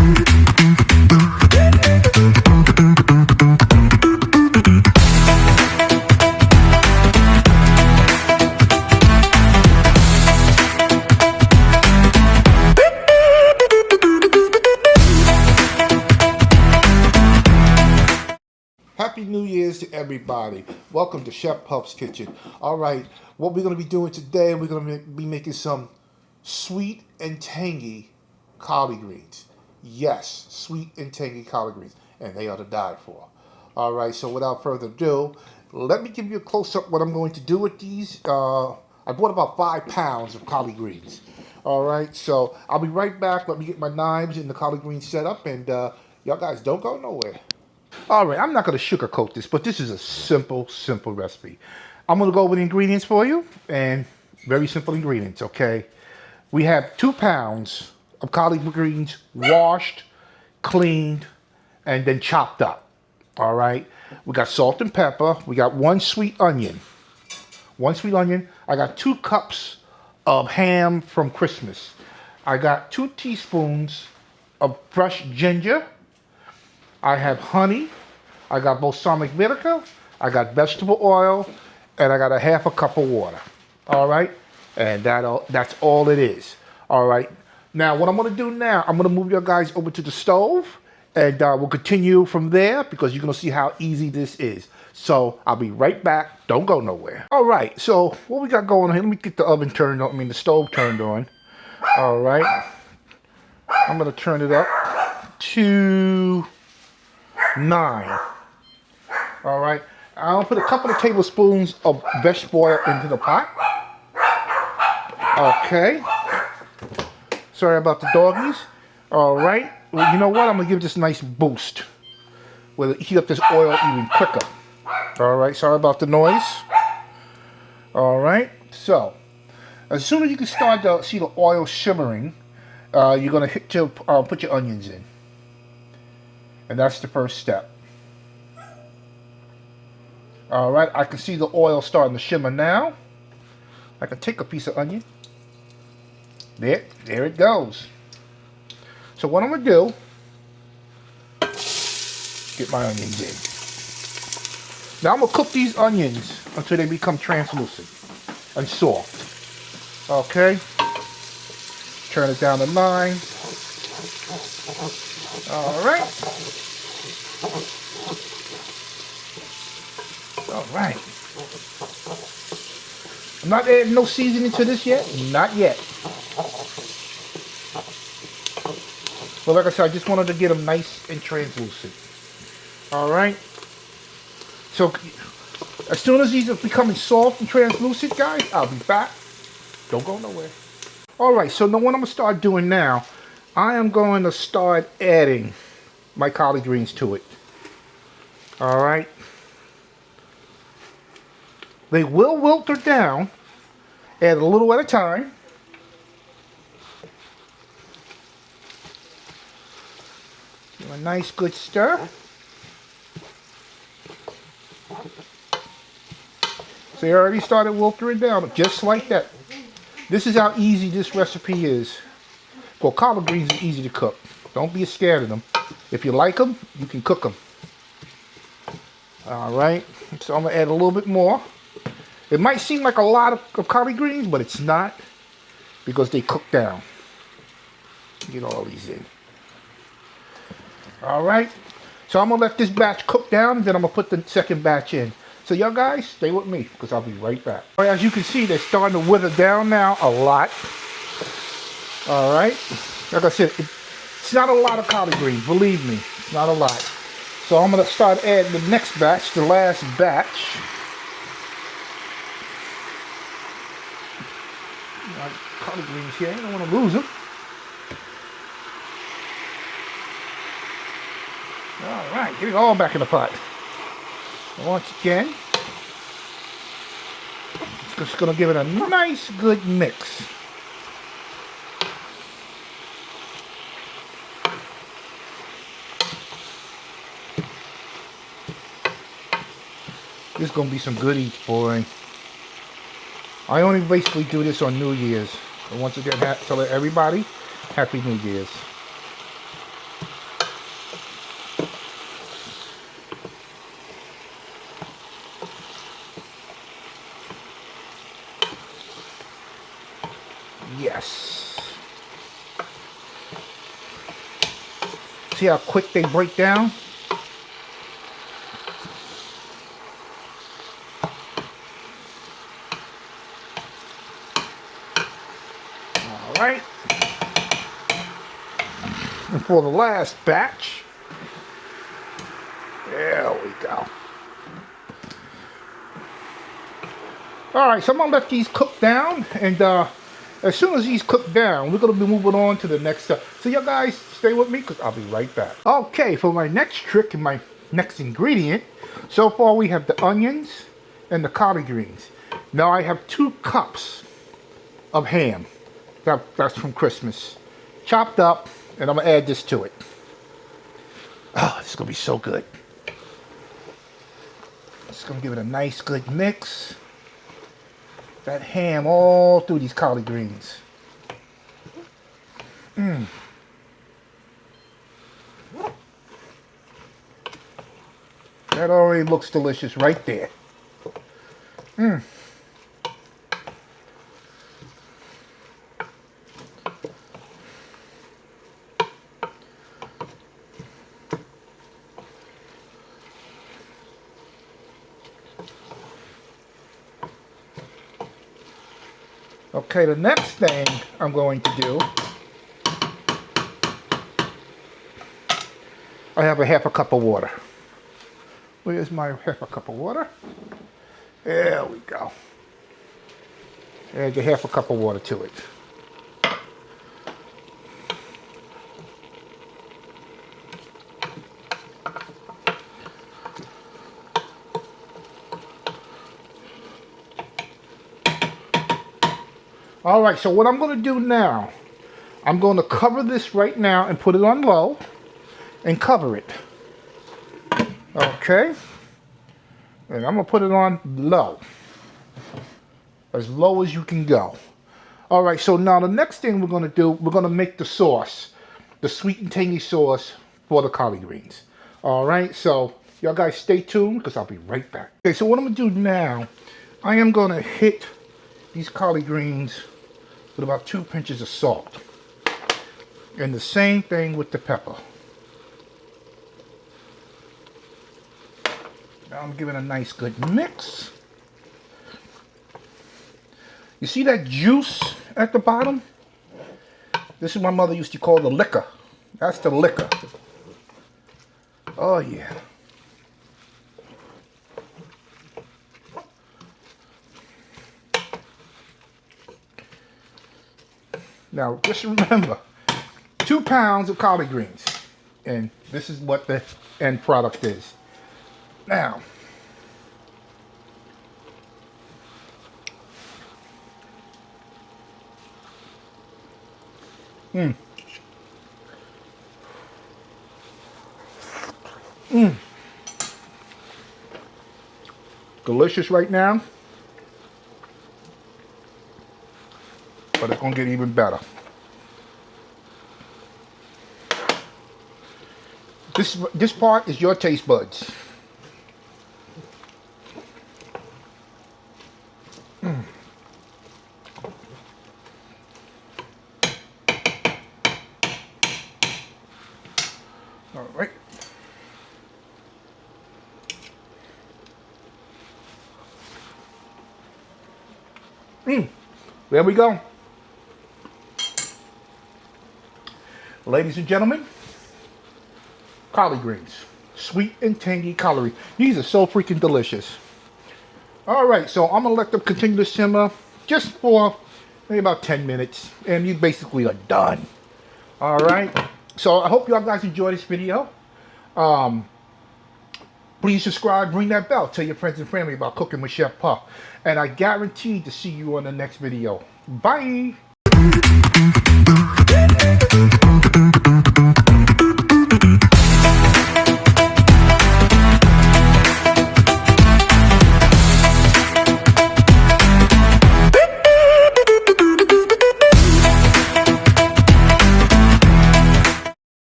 Happy New Year's to everybody. Welcome to Chef Pup's Kitchen. All right, what we're going to be doing today, we're going to be making some sweet and tangy collard greens. Yes, sweet and tangy collard greens, and they are to die for. All right, so without further ado, let me give you a close-up what I'm going to do with these. I bought about 5 pounds of collard greens. All right, so I'll be right back. Let me get my knives and the collard greens set up, and y'all guys don't go nowhere. All right, I'm not going to sugarcoat this, but this is a simple recipe. I'm going to go over the ingredients for you, and very simple ingredients, okay? We have 2 pounds of collard greens washed, cleaned, and then chopped up, all right? We got salt and pepper. We got 1 sweet onion. 1 sweet onion. I got 2 cups of ham from Christmas. I got 2 teaspoons of fresh ginger. I have honey, I got balsamic vinegar, I got vegetable oil, and I got a 1/2 cup of water. All right? And that's all it is. All right? Now, what I'm going to do now, I'm going to move you guys over to the stove, and we'll continue from there because you're going to see how easy this is. So, I'll be right back. Don't go nowhere. All right, so what we got going on here, let me get the oven turned on, the stove turned on. All right? I'm going to turn it up to 9. All right, I'll put a couple of tablespoons of vegetable oil into the pot. Okay, sorry about the doggies. All right, well, you know what, I'm gonna give this a nice boost. We'll heat up this oil even quicker. All right, sorry about the noise. All right, so as soon as you can start to see the oil shimmering, you're gonna put your onions in. And that's the first step. All right, I can see the oil starting to shimmer now. I can take a piece of onion. There it goes. So what I'm gonna do, get my onions in. Now I'm gonna cook these onions until they become translucent and soft. Okay, turn it down to 9. All right. All right. I'm not adding no seasoning to this yet. Not yet. But like I said, I just wanted to get them nice and translucent. All right. So as soon as these are becoming soft and translucent, guys, I'll be back. Don't go nowhere. All right. So now what I'm gonna start doing now, I am going to start adding my collard greens to it. All right. They will wilter down. Add a little at a time. Give a nice good stir. So you already started wiltering down, just like that. This is how easy this recipe is. Well, collard greens are easy to cook. Don't be scared of them. If you like them, you can cook them. All right, so I'm gonna add a little bit more. It might seem like a lot of collard greens, but it's not because they cook down. Get all these in. All right, so I'm gonna let this batch cook down, and then I'm gonna put the second batch in. So y'all guys, stay with me because I'll be right back. All right, as you can see, they're starting to wither down now a lot. All right, like I said, it's not a lot of collard greens, believe me, it's not a lot. So I'm gonna start adding the next batch, the last batch. Got collard greens here, I don't want to lose them. All right, get it all back in the pot. And once again, just gonna give it a nice good mix. This is gonna be some good eats, boy. I only basically do this on New Year's. And once again, tell everybody, Happy New Year's. Yes. See how quick they break down? All right. And for the last batch, there we go. All right, so I'm gonna let these cook down, and as soon as these cook down, we're gonna be moving on to the next step. So you guys stay with me, because I'll be right back. Okay, for my next trick and my next ingredient, so far we have the onions and the collard greens. Now I have 2 cups of ham. That's from Christmas. Chopped up, and I'm gonna add this to it. Oh, this is gonna be so good. Just gonna give it a nice good mix. That ham all through these collard greens. That already looks delicious right there. Okay, the next thing I'm going to do, I have a half a cup of water. Where's my half a cup of water? There we go. Add a half a cup of water to it. All right, so what I'm going to do now, I'm going to cover this right now and put it on low and cover it. Okay? And I'm going to put it on low. As low as you can go. All right, so now the next thing we're going to do, we're going to make the sauce, the sweet and tangy sauce for the collard greens. All right, so y'all guys stay tuned because I'll be right back. Okay, so what I'm going to do now, I am going to hit these collard greens with about 2 pinches of salt. And the same thing with the pepper. Now I'm giving a nice good mix. You see that juice at the bottom? This is what my mother used to call the liquor. That's the liquor. Oh yeah. Now, just remember, 2 pounds of collard greens. And this is what the end product is. Now, delicious right now. But it's going to get even better. This part is your taste buds. All right. There we go. Ladies and gentlemen, collard greens. Sweet and tangy collard greens. These are so freaking delicious. All right, so I'm going to let them continue to simmer just for maybe about 10 minutes. And you basically are done. All right. So I hope y'all guys enjoyed this video. Please subscribe, ring that bell. Tell your friends and family about Cooking with Chef Puff. And I guarantee to see you on the next video. Bye.